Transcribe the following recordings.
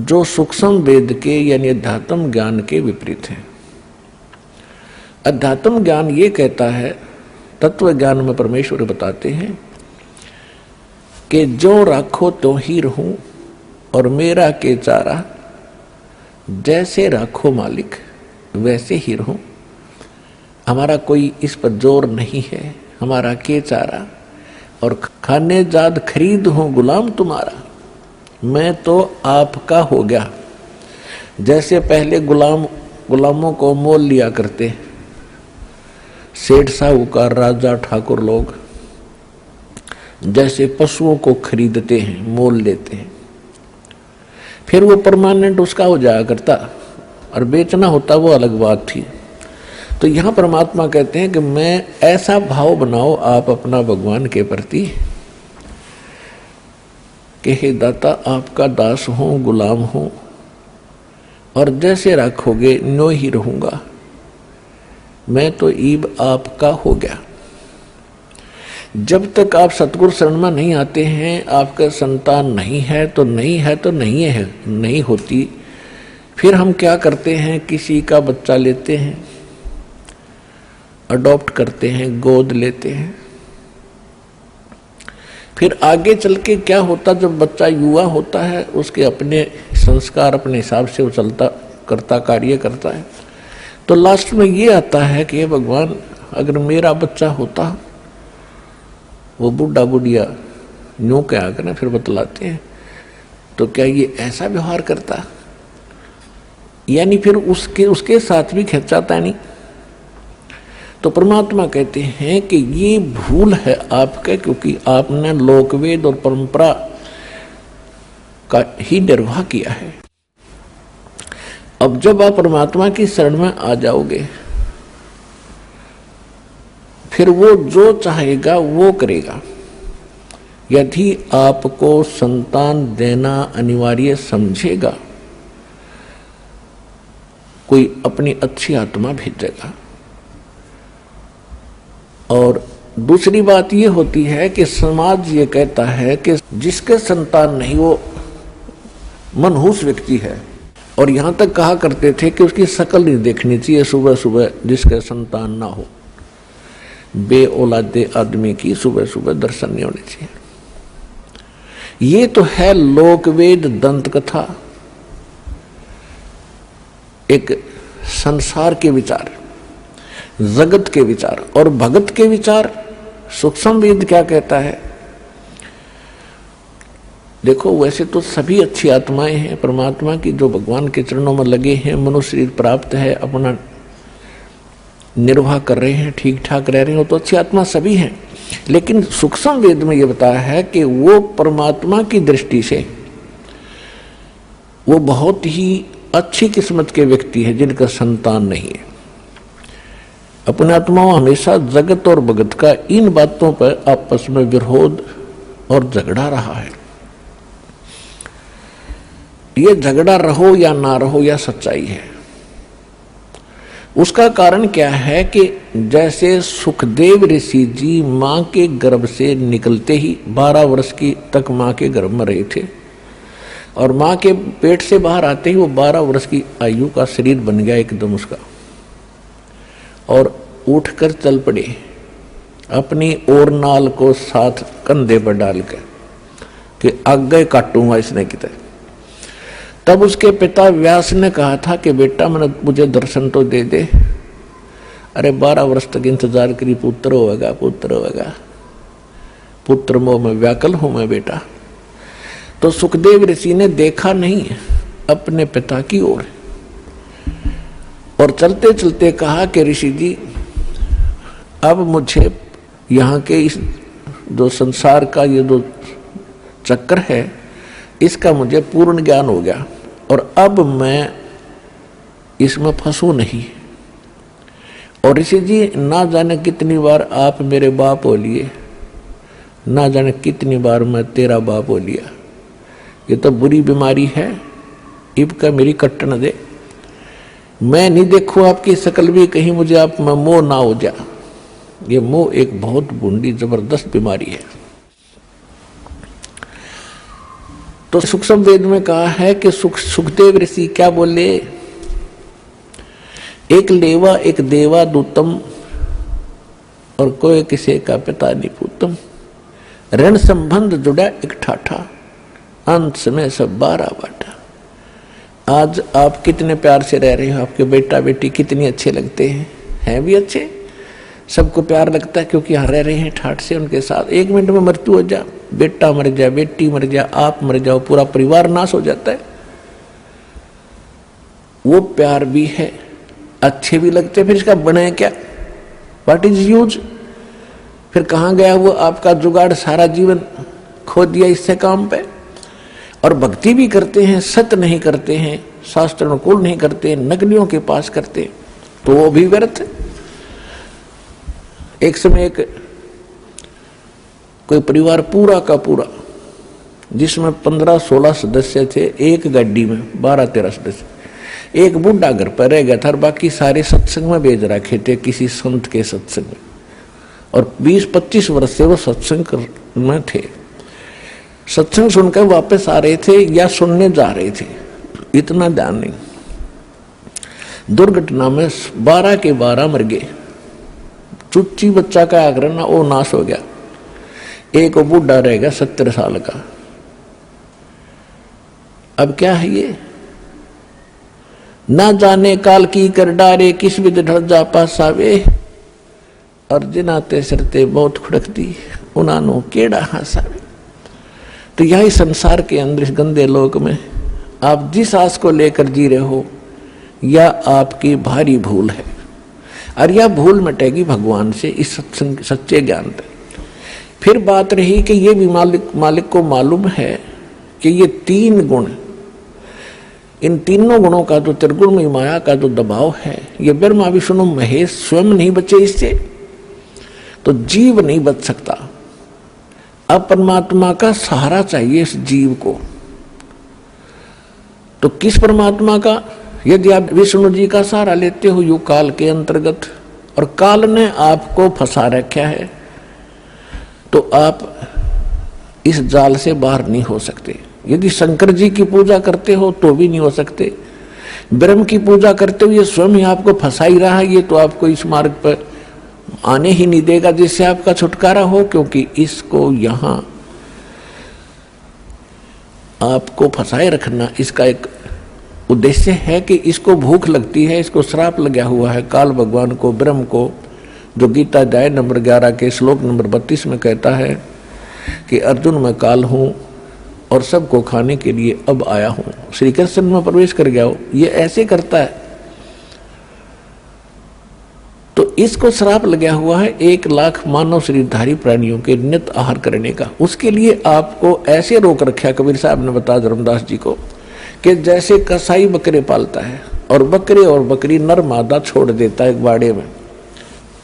जो सूक्ष्म वेद के यानी अध्यात्म ज्ञान के विपरीत है। अध्यात्म ज्ञान ये कहता है, तत्व ज्ञान में परमेश्वर बताते हैं कि जो राखो तो ही रहूं और मेरा के चारा, जैसे राखो मालिक वैसे ही रहूं। हमारा कोई इस पर जोर नहीं है, हमारा के चारा और खाने जाद खरीद हूं गुलाम तुम्हारा। मैं तो आपका हो गया। जैसे पहले गुलामों को मोल लिया करते सेठ साहूकार राजा ठाकुर लोग, जैसे पशुओं को खरीदते हैं, मोल लेते हैं, फिर वो परमानेंट उसका हो जाया करता और बेचना होता वो अलग बात थी। तो यहां परमात्मा कहते हैं कि मैं ऐसा भाव बनाओ आप अपना भगवान के प्रति कि हे दाता आपका दास हूं, गुलाम हूं और जैसे रखोगे नो ही रहूंगा। मैं तो ईब आपका हो गया। जब तक आप सतगुरु शरण में नहीं आते हैं, आपका संतान नहीं है तो नहीं है तो नहीं है, नहीं होती। फिर हम क्या करते हैं, किसी का बच्चा लेते हैं, अडॉप्ट करते हैं, गोद लेते हैं। फिर आगे चल के क्या होता, जब बच्चा युवा होता है उसके अपने संस्कार अपने हिसाब से वो चलता करता कार्य करता है। तो लास्ट में ये आता है कि भगवान अगर मेरा बच्चा होता, वो बुढ़ा बुढ़िया यूं क्या करना, फिर बतलाते हैं तो क्या ये ऐसा व्यवहार करता, यानी फिर उसके साथ भी खिंचाता नहीं। तो परमात्मा कहते हैं कि ये भूल है आपका, क्योंकि आपने लोकवेद और परंपरा का ही निर्वाह किया है। अब जब आप परमात्मा की शरण में आ जाओगे, फिर वो जो चाहेगा वो करेगा। यदि आपको संतान देना अनिवार्य समझेगा, कोई अपनी अच्छी आत्मा भेजेगा। और दूसरी बात ये होती है कि समाज ये कहता है कि जिसके संतान नहीं वो मनहूस व्यक्ति है, और यहां तक कहा करते थे कि उसकी शक्ल नहीं देखनी चाहिए सुबह सुबह, जिसके संतान ना हो। बे औलादे आदमी की सुबह सुबह दर्शन नहीं होने चाहिए। ये तो है लोकवेद दंत कथा, एक संसार के विचार, जगत के विचार। और भगत के विचार सूक्ष्म वेद क्या कहता है? देखो, वैसे तो सभी अच्छी आत्माएं हैं परमात्मा की, जो भगवान के चरणों में लगे हैं, मनुष्य शरीर प्राप्त है, अपना निर्वाह कर रहे हैं, ठीक ठाक रह रहे हैं, वो तो अच्छी आत्मा सभी हैं। लेकिन सूक्ष्म वेद में ये बताया है कि वो परमात्मा की दृष्टि से वो बहुत ही अच्छी किस्मत के व्यक्ति है जिनका संतान नहीं है। अपने आत्माओं हमेशा जगत और भगत का इन बातों पर आपस में विरोध और झगड़ा रहा है। ये झगड़ा रहो या ना रहो, या सच्चाई है। उसका कारण क्या है कि जैसे सुखदेव ऋषि जी मां के गर्भ से निकलते ही 12 वर्ष की तक मां के गर्भ में रहे थे, और मां के पेट से बाहर आते ही वो 12 वर्ष की आयु का शरीर बन गया एकदम उसका, और उठकर चल पड़े अपनी और नाल को साथ कंधे पर डालकर कि आगे काटूंगा इसने कितने। तब उसके पिता व्यास ने कहा था कि बेटा मुझे दर्शन तो दे दे। अरे 12 वर्ष तक इंतजार करी, पुत्र होगा पुत्र होगा, पुत्र मोह में व्याकुल हूं मैं बेटा। तो सुखदेव ऋषि ने देखा नहीं अपने पिता की ओर, और चलते चलते कहा कि ऋषि जी अब मुझे यहाँ के इस जो संसार का ये जो चक्र है इसका मुझे पूर्ण ज्ञान हो गया, और अब मैं इसमें फंसू नहीं। और ऋषि जी ना जाने कितनी बार आप मेरे बाप हो लिए, ना जाने कितनी बार मैं तेरा बाप हो लिया। ये तो बुरी बीमारी है, इब का मेरी कट न दे। मैं नहीं देखूं आपकी शकल भी, कहीं मुझे आप में मोह ना हो जा। ये मोह एक बहुत बुरी जबरदस्त बीमारी है। तो सूक्ष्म वेद में कहा है कि सुखदेव ऋषि क्या बोले, एक लेवा एक देवा दूतम और कोई किसी का पिता नहीं पूतम, ऋण संबंध जुड़ा एक ठाठा, अंत में सब 12 बाटा। आज आप कितने प्यार से रह रहे हो, आपके बेटा बेटी कितनी अच्छे लगते हैं भी अच्छे, सबको प्यार लगता है क्योंकि यहाँ रह रहे हैं ठाठ से उनके साथ। 1 मिनट में मृत्यु हो जा, बेटा मर जाए, बेटी मर जाए, आप मर जाओ, पूरा परिवार नाश हो जाता है। वो प्यार भी है, अच्छे भी लगते, फिर इसका बने क्या, व्हाट इज यूज, फिर कहाँ गया वो आपका जुगाड़, सारा जीवन खो दिया इससे काम पे। और भक्ति भी करते हैं, सत्य नहीं करते हैं, शास्त्र अनुकूल नहीं करते, नकलियों के पास करते, तो वो भी व्यर्थ है। एक समय एक कोई परिवार पूरा का पूरा जिसमें 15-16 सदस्य थे, एक गाड़ी में 12-13 सदस्य, एक बूढ़ा घर पर रह गया था और बाकी सारे सत्संग में भेज रखे थे किसी संत के सत्संग में, और 20-25 वर्ष से वो सत्संग में थे। सत्संग सुनकर वापस आ रहे थे या सुनने जा रहे थे, इतना ध्यान नहीं। दुर्घटना में 12 के 12 मर गए। चुच्ची बच्चा का आग्रह ना, वो नाश हो गया। एक वो बूढ़ा रह गया 70 साल का। अब क्या है ये, ना जाने काल की कर डारे, किस विध ढल जा पास आवे, और जिनाते सरते बहुत खुड़कती, उनानो केड़ा हंसावे। तो यही संसार के अंदर इस गंदे लोक में आप जिस आस को लेकर जी रहे हो, या आपकी भारी भूल है, और यह भूल मिटेगी भगवान से इस सच्चे ज्ञान पे। फिर बात रही कि ये भी मालिक को मालूम है कि ये 3 गुण, इन तीनों गुणों का जो त्रिगुणमयी माया का जो दबाव है, ये ब्रह्मा विष्णु महेश स्वयं नहीं बचे इससे, तो जीव नहीं बच सकता। अब परमात्मा का सहारा चाहिए इस जीव को। तो किस परमात्मा का, यदि आप विष्णु जी का सहारा लेते हो युग काल के अंतर्गत, और काल ने आपको फंसा रखा है, तो आप इस जाल से बाहर नहीं हो सकते। यदि शंकर जी की पूजा करते हो तो भी नहीं हो सकते, ब्रह्म की पूजा करते हो ये स्वयं ही आपको फंसा ही रहा है, ये तो आपको इस मार्ग पर आने ही नहीं देगा जिससे आपका छुटकारा हो, क्योंकि इसको यहां आपको फंसाए रखना इसका एक उद्देश्य है कि इसको भूख लगती है, इसको श्राप लगा हुआ है काल भगवान को, ब्रह्म को, जो गीता अध्याय नंबर 11 के श्लोक नंबर 32 में कहता है कि अर्जुन मैं काल हूं और सबको खाने के लिए अब आया हूं, श्री कृष्ण में प्रवेश कर गया हो, ये ऐसे करता है। तो इसको श्राप लगा हुआ है 1 लाख मानव शरीरधारी प्राणियों के नित आहार करने का। उसके लिए आपको ऐसे रोक रखा कबीर साहब ने बताया धर्मदास जी को, कि जैसे कसाई बकरे पालता है और बकरे और बकरी नर मादा छोड़ देता है एक बाड़े में,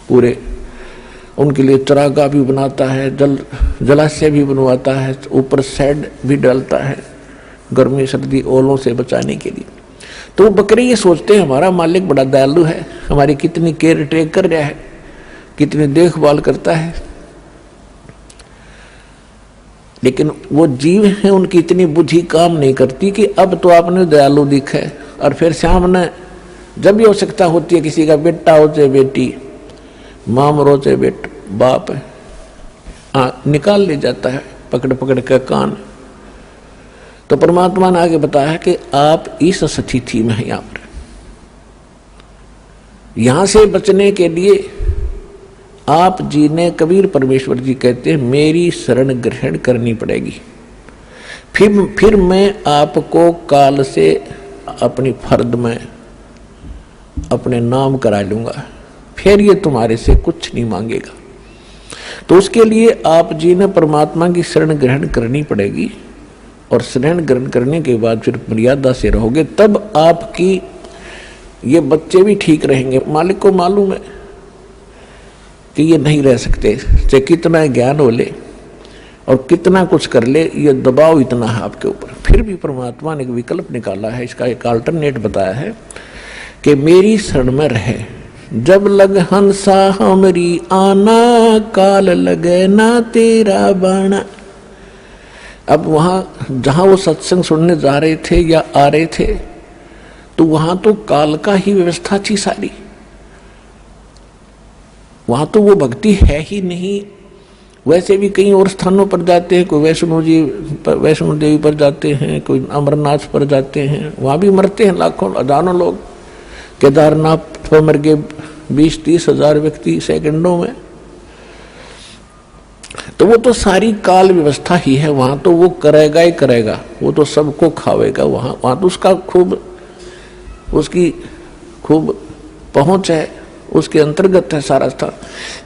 पूरे उनके लिए चरागाह भी बनाता है, जलाशय भी बनवाता है, ऊपर शेड भी डालता है गर्मी सर्दी ओलों से बचाने के लिए। तो बकरे ये सोचते हैं हमारा मालिक बड़ा दयालु है, हमारी कितनी केयर टेक कर रहा है, कितनी देखभाल करता है। लेकिन वो जीव हैं, उनकी इतनी बुद्धि काम नहीं करती कि अब तो आपने दयालु दिखा है, और फिर सामने जब भी आवश्यकता होती है, किसी का बेटा हो चाहे बेटी, माँ मरो चाहे बेट बाप है, निकाल ले जाता है पकड़ पकड़ कर कान। तो परमात्मा ने आगे बताया कि आप इस स्थिति में हैं, यहां से बचने के लिए आप जी ने, कबीर परमेश्वर जी कहते हैं, मेरी शरण ग्रहण करनी पड़ेगी। फिर मैं आपको काल से अपनी फर्द में अपने नाम करा लूंगा, फिर ये तुम्हारे से कुछ नहीं मांगेगा। तो उसके लिए आप जी ने परमात्मा की शरण ग्रहण करनी पड़ेगी, और शरण ग्रहण करने के बाद फिर मर्यादा से रहोगे, तब आपकी ये बच्चे भी ठीक रहेंगे। मालिक को मालूम है कि ये नहीं रह सकते, चाहे कितना ज्ञान हो ले और कितना कुछ कर ले, ये दबाव इतना है आपके ऊपर। फिर भी परमात्मा ने एक विकल्प निकाला है, इसका एक अल्टरनेट बताया है कि मेरी शरण में रहे। जब लग हंसा हमरी आना, काल लगे ना तेरा बाणा। अब वहां जहां वो सत्संग सुनने जा रहे थे या आ रहे थे, तो वहां तो काल का ही व्यवस्था थी सारी, वहां तो वो भक्ति है ही नहीं। वैसे भी कई और स्थानों पर जाते हैं, कोई वैष्णो देवी पर जाते हैं, कोई अमरनाथ पर जाते हैं, वहां भी मरते हैं लाखों हजारों लोग। केदारनाथ पर मर गए 20-30 हजार व्यक्ति सेकंडों में। तो वो तो सारी काल व्यवस्था ही है, वहां तो वो करेगा ही करेगा, वो तो सबको खावेगा। वहां तो उसका उसकी खूब पहुंच है, उसके अंतर्गत है सारा स्थान।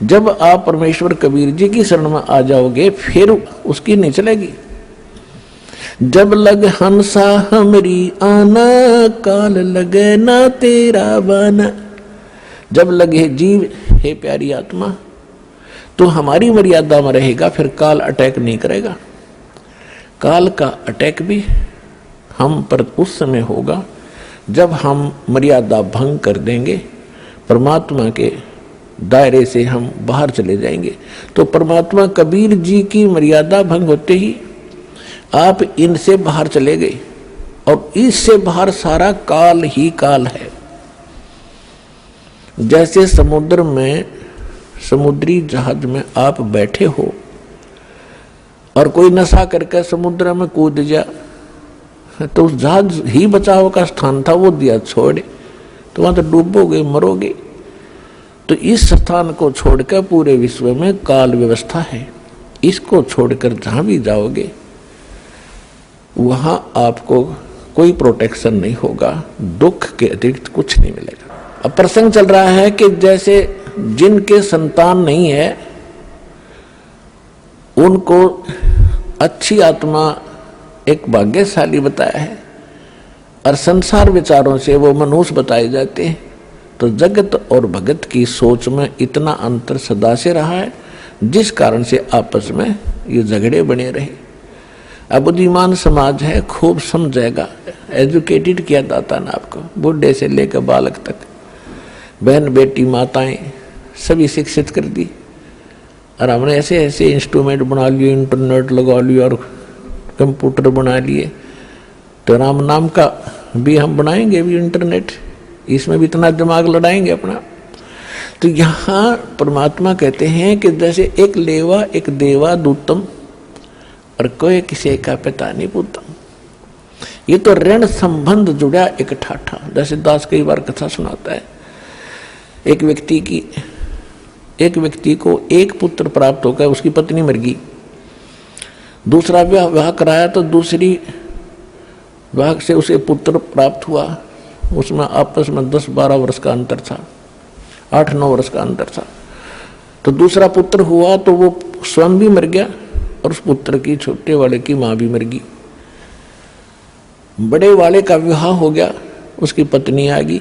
जब आप परमेश्वर कबीर जी की शरण में आ जाओगे फिर उसकी नहीं चलेगी। जब लग हंसा हमरी आना, काल लगे ना तेरा बाना। जब लगे जीव हे प्यारी आत्मा तो हमारी मर्यादा में रहेगा, फिर काल अटैक नहीं करेगा। काल का अटैक भी हम पर उस समय होगा जब हम मर्यादा भंग कर देंगे, परमात्मा के दायरे से हम बाहर चले जाएंगे। तो परमात्मा कबीर जी की मर्यादा भंग होते ही आप इनसे बाहर चले गए, और इससे बाहर सारा काल ही काल है। जैसे समुद्र में, समुद्री जहाज में आप बैठे हो और कोई नशा करके समुद्र में कूद जा, तो उस जहाज ही बचाव का स्थान था, वो दिया छोड़े तो वहां तो डूबोगे, मरोगे। तो इस स्थान को छोड़कर पूरे विश्व में काल व्यवस्था है, इसको छोड़कर जहां भी जाओगे वहां आपको कोई प्रोटेक्शन नहीं होगा, दुख के अतिरिक्त कुछ नहीं मिलेगा। अब प्रसंग चल रहा है कि जैसे जिनके संतान नहीं है उनको अच्छी आत्मा एक भाग्यशाली बताया है, और संसार विचारों से वो मनुष्य बताए जाते हैं। तो जगत और भगत की सोच में इतना अंतर सदा से रहा है, जिस कारण से आपस में ये झगड़े बने रहे। अब बुद्धिमान समाज है, खूब समझेगा, एजुकेटेड किया जाता ना आपको, बूढ़े से लेकर बालक तक, बहन बेटी माताएं सभी शिक्षित कर दी। और हमने ऐसे ऐसे इंस्ट्रूमेंट बना लिए, इंटरनेट लगा लिया और कंप्यूटर बना लिए, तो राम नाम का भी हम बनाएंगे भी इंटरनेट, इसमें भी इतना दिमाग लड़ाएंगे अपना। तो यहाँ परमात्मा कहते हैं कि जैसे एक लेवा एक देवा दूतम, और कोई किसी का पिता नहीं पूतम। ये तो ऋण संबंध जुड़ा एक ठाठा। जैसे दास कई बार कथा सुनाता है, एक व्यक्ति को एक पुत्र प्राप्त होकर उसकी पत्नी मर गई, दूसरा विवाह कराया तो दूसरी विवाह से उसे पुत्र प्राप्त हुआ। उसमें आपस में 10-12 वर्ष का अंतर था, 8-9 वर्ष का अंतर था। तो दूसरा पुत्र हुआ तो वो स्वयं भी मर गया और उस पुत्र की, छोटे वाले की मां भी मर गई। बड़े वाले का विवाह हो गया, उसकी पत्नी आ गई।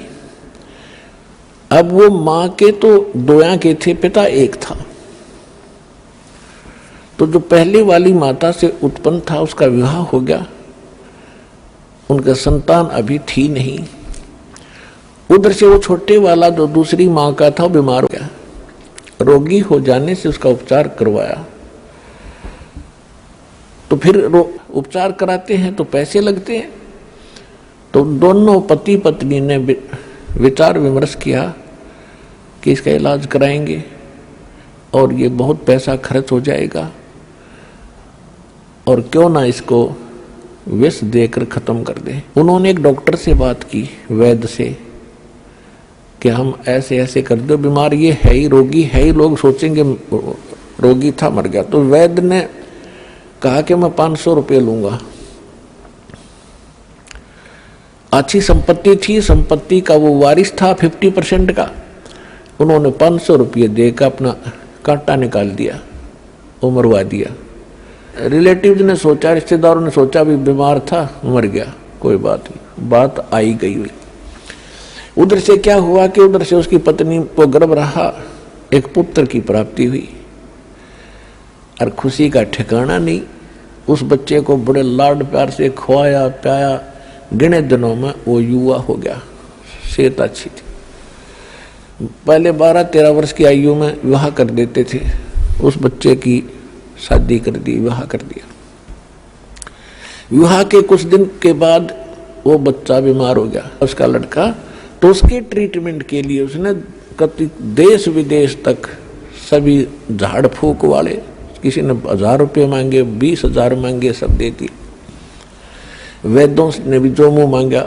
अब वो मां के तो 2 आंखें थे, पिता एक था। तो जो पहली वाली माता से उत्पन्न था उसका विवाह हो गया, उनका संतान अभी थी नहीं। उधर से वो छोटे वाला जो दूसरी मां का था वो बीमार हो गया, रोगी हो जाने से उसका उपचार करवाया। तो फिर उपचार कराते हैं तो पैसे लगते हैं। तो दोनों पति पत्नी ने विचार विमर्श किया कि इसका इलाज कराएंगे और ये बहुत पैसा खर्च हो जाएगा, और क्यों ना इसको विष देकर खत्म कर दें। उन्होंने एक डॉक्टर से बात की, वैद्य से, कि हम ऐसे ऐसे कर दो, बीमार ये है ही, रोगी है ही, लोग सोचेंगे रोगी था मर गया। तो वैद्य ने कहा कि मैं 500 रुपये लूंगा। अच्छी संपत्ति थी, संपत्ति का वो वारिस था 50% का। उन्होंने 500 रुपये देकर अपना कांटा निकाल दिया, वो मरवा दिया। रिलेटिव्स ने सोचा, रिश्तेदारों ने सोचा भी बीमार था, मर गया, कोई बात नहीं, बात आई गई हुई। उधर से क्या हुआ कि उधर से उसकी पत्नी को गर्भ रहा, एक पुत्र की प्राप्ति हुई, और खुशी का ठिकाना नहीं। उस बच्चे को बड़े लाड प्यार से खवाया प्याया, गिने दिनों में वो युवा हो गया, सेहत अच्छी थी। पहले 12-13 वर्ष की आयु में विवाह कर देते थे, उस बच्चे की शादी कर दी, विवाह कर दिया। विवाह के कुछ दिन के बाद वो बच्चा बीमार हो गया, उसका लड़का। तो उसके ट्रीटमेंट के लिए उसने कति देश विदेश तक सभी झाड़ फूक वाले, किसी ने 1000 रुपये मांगे, 20,000 मांगे, सब देती। वैद्यों ने भी जो मुंह मांगा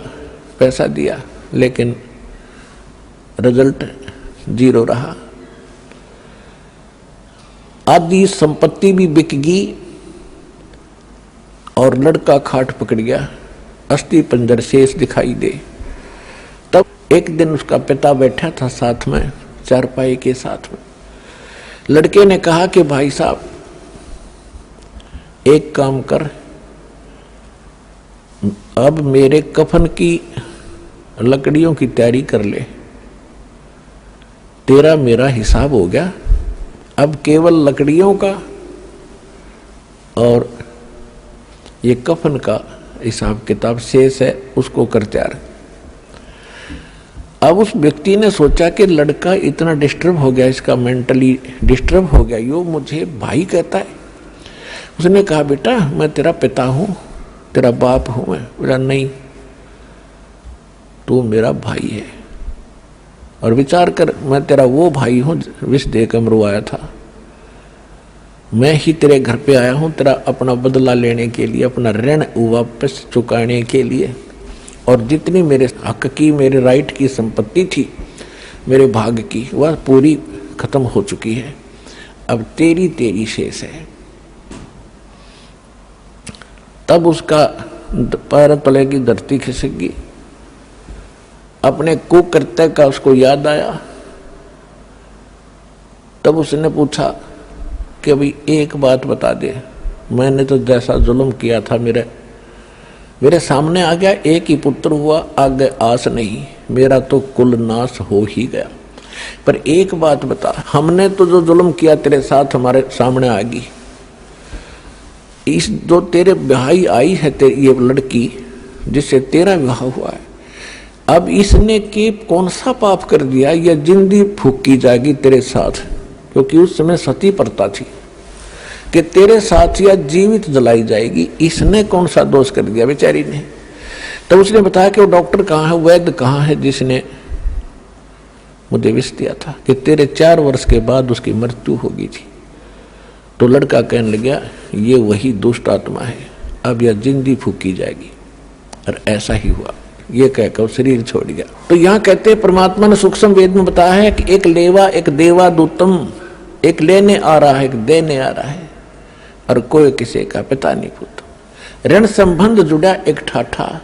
पैसा दिया, लेकिन रिजल्ट 0 रहा। आधी संपत्ति भी बिक गई और लड़का खाट पकड़ गया, अस्थि पंजर शेष दिखाई दे। तब एक दिन उसका पिता बैठा था साथ में, चारपाई के साथ में। लड़के ने कहा कि भाई साहब एक काम कर, अब मेरे कफन की लकड़ियों की तैयारी कर ले, तेरा मेरा हिसाब हो गया, अब केवल लकड़ियों का और ये कफन का हिसाब किताब शेष है, उसको कर तैयार। अब उस व्यक्ति ने सोचा कि लड़का इतना डिस्टर्ब हो गया, इसका मेंटली डिस्टर्ब हो गया, यो मुझे भाई कहता है। उसने कहा बेटा मैं तेरा पिता हूं, तेरा बाप हूं मैं। बोला नहीं, तू मेरा भाई है, और विचार कर मैं तेरा वो भाई हूं विष देकर मरवाया था। मैं ही तेरे घर पे आया हूं तेरा अपना बदला लेने के लिए, अपना ऋण वापस चुकाने के लिए, और जितनी मेरे हक की, मेरे राइट की संपत्ति थी, मेरे भाग की, वह पूरी खत्म हो चुकी है, अब तेरी शेष है। तब उसका पैर तले की धरती खिसक गई, अपने कुकृत्य का उसको याद आया। तब उसने पूछा कि अभी एक बात बता दे, मैंने तो जैसा जुल्म किया था मेरे सामने आ गया, एक ही पुत्र हुआ, आगे आस नहीं, मेरा तो कुल नाश हो ही गया। पर एक बात बता, हमने तो जो जुल्म किया तेरे साथ हमारे सामने आ गई, इस जो तेरे भाई आई है ये लड़की जिससे तेरा विवाह हुआ है, अब इसने के कौन सा पाप कर दिया, या जिंदगी फूकी जाएगी तेरे साथ, क्योंकि उस समय सती प्रथा थी कि तेरे साथ या जीवित जलाई जाएगी, इसने कौन सा दोष कर दिया बेचारी ने। तब उसने बताया कि वो डॉक्टर कहाँ है, वैद्य कहाँ है जिसने मुझे विष दिया था, कि तेरे 4 वर्ष के बाद उसकी मृत्यु हो गई थी। तो लड़का कहने लगा ये वही दुष्ट आत्मा है, अब यह जिंदगी फूकी जाएगी, और ऐसा ही हुआ। ये कहकर शरीर छोड़ गया। तो यहाँ कहते हैं परमात्मा ने सूक्ष्म वेद में बताया है कि एक लेवा एक देवा दूतम, एक लेने आ रहा है एक देने आ रहा है, और कोई किसी का पिता नहीं पुत्र। ऋण संबंध जुड़ा एक ठाठा,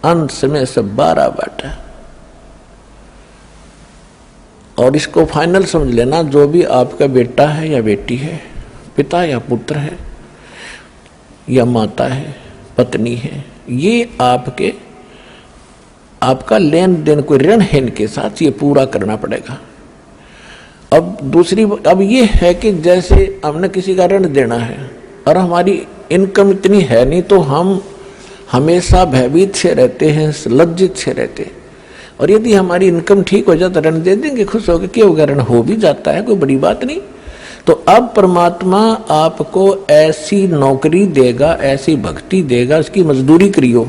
अंत समय सब 12 बाटा। और इसको फाइनल समझ लेना, जो भी आपका बेटा है या बेटी है, पिता या पुत्र है या माता है, पत्नी है, ये आपका लेन देन कोई ऋण है इनके साथ, ये पूरा करना पड़ेगा। अब ये है कि जैसे हमने किसी का ऋण देना है और हमारी इनकम इतनी है नहीं, तो हम हमेशा भयभीत से रहते हैं, लज्जित से रहते हैं। और यदि हमारी इनकम ठीक हो जाए तो ऋण दे देंगे, खुश होकर, क्या होगा, ऋण हो भी जाता है, कोई बड़ी बात नहीं। तो अब परमात्मा आपको ऐसी नौकरी देगा, ऐसी भक्ति देगा, उसकी मजदूरी करियो,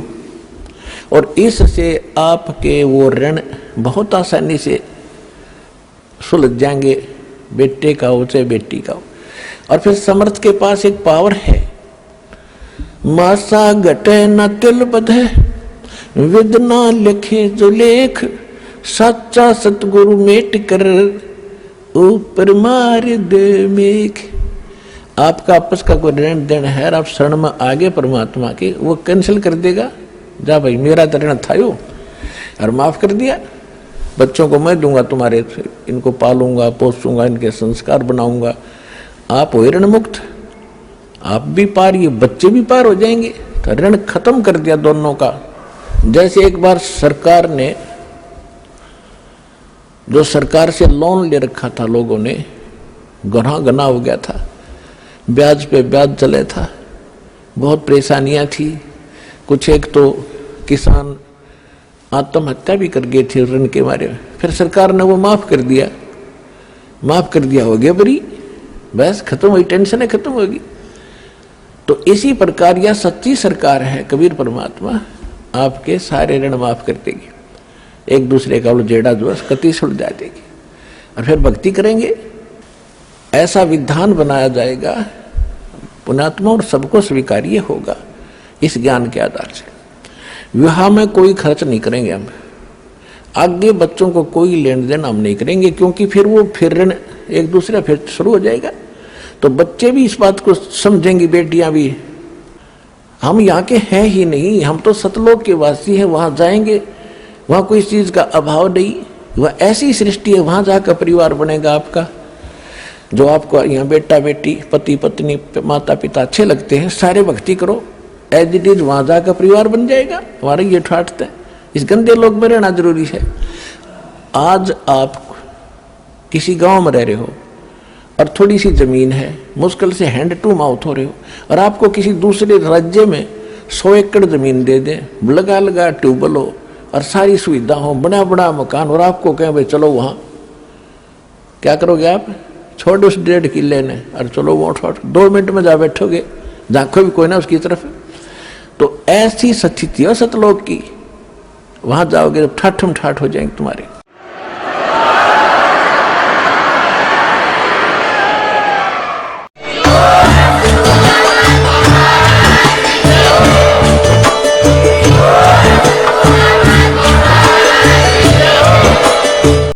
और इससे आपके वो ऋण बहुत आसानी से सुलझ जाएंगे, बेटे का हो चाहे बेटी का हो। और फिर समर्थ के पास एक पावर है, मासा घटे न तिल बधे, विद ना लिखे जो लेख, सच्चा सतगुरु मेट कर ऊपर मार दे मेघ। आपका आपस का कोई ऋण देन है, आप शरण में आगे परमात्मा के, वो कैंसिल कर देगा, जा भाई मेरा तो ऋण था यो, और माफ कर दिया। बच्चों को मैं दूंगा तुम्हारे, इनको पालूंगा पोसूंगा, इनके संस्कार बनाऊंगा, आप हो ऋण मुक्त, आप भी पार, ये बच्चे भी पार हो जाएंगे। तो ऋण खत्म कर दिया दोनों का। जैसे एक बार सरकार ने, जो सरकार से लोन ले रखा था लोगों ने, गना हो गया था, ब्याज पे ब्याज चले था, बहुत परेशानियां थी। कुछ एक तो किसान आत्महत्या भी कर गए थे ऋण के मारे। फिर सरकार ने वो माफ कर दिया, हो गया बरी, बस खत्म हुई, टेंशन खत्म होगी। तो इसी प्रकार यह सच्ची सरकार है कबीर परमात्मा, आपके सारे ऋण माफ कर देगी, एक दूसरे का जेड़ा जो है कति सुलझा देगी, और फिर भक्ति करेंगे। ऐसा विधान बनाया जाएगा पुण्यात्मा, और सबको स्वीकार्य होगा इस ज्ञान के आधार से। विवाह में कोई खर्च नहीं करेंगे हम, आगे बच्चों को कोई लेन देन हम नहीं करेंगे, क्योंकि फिर वो फिर ऋण एक दूसरे फिर शुरू हो जाएगा। तो बच्चे भी इस बात को समझेंगे, बेटियां भी, हम यहाँ के हैं ही नहीं, हम तो सतलोक के वासी हैं, वहां जाएंगे वहां कोई चीज का अभाव नहीं, वह ऐसी सृष्टि है, वहां जाकर परिवार बनेगा आपका। जो आपको यहाँ बेटा बेटी पति पत्नी माता पिता अच्छे लगते हैं, सारे भक्ति करो एज इट इज, वहां जाकर परिवार बन जाएगा। हमारे ये ठाठते हैं, इस गंदे लोग में रहना जरूरी है। आज आप किसी गांव में रह रहे हो और थोड़ी सी जमीन है, मुश्किल से हैंड टू माउथ हो रहे हो, और आपको किसी दूसरे राज्य में 100 एकड़ जमीन दे दे, लगा लगा ट्यूबवेल हो और सारी सुविधा हो, बड़ा बड़ा मकान, और आपको कहें भाई चलो वहां, क्या करोगे आप? छोड़ उस 1.5 किले ने और चलो वो 2 मिनट में जा बैठोगे, झांको भी कोई ना उसकी तरफ। तो ऐसी स्थिति है सतलोक की, वहां जाओगे जब ठाठम ठाठ हो जाएंगे तुम्हारे।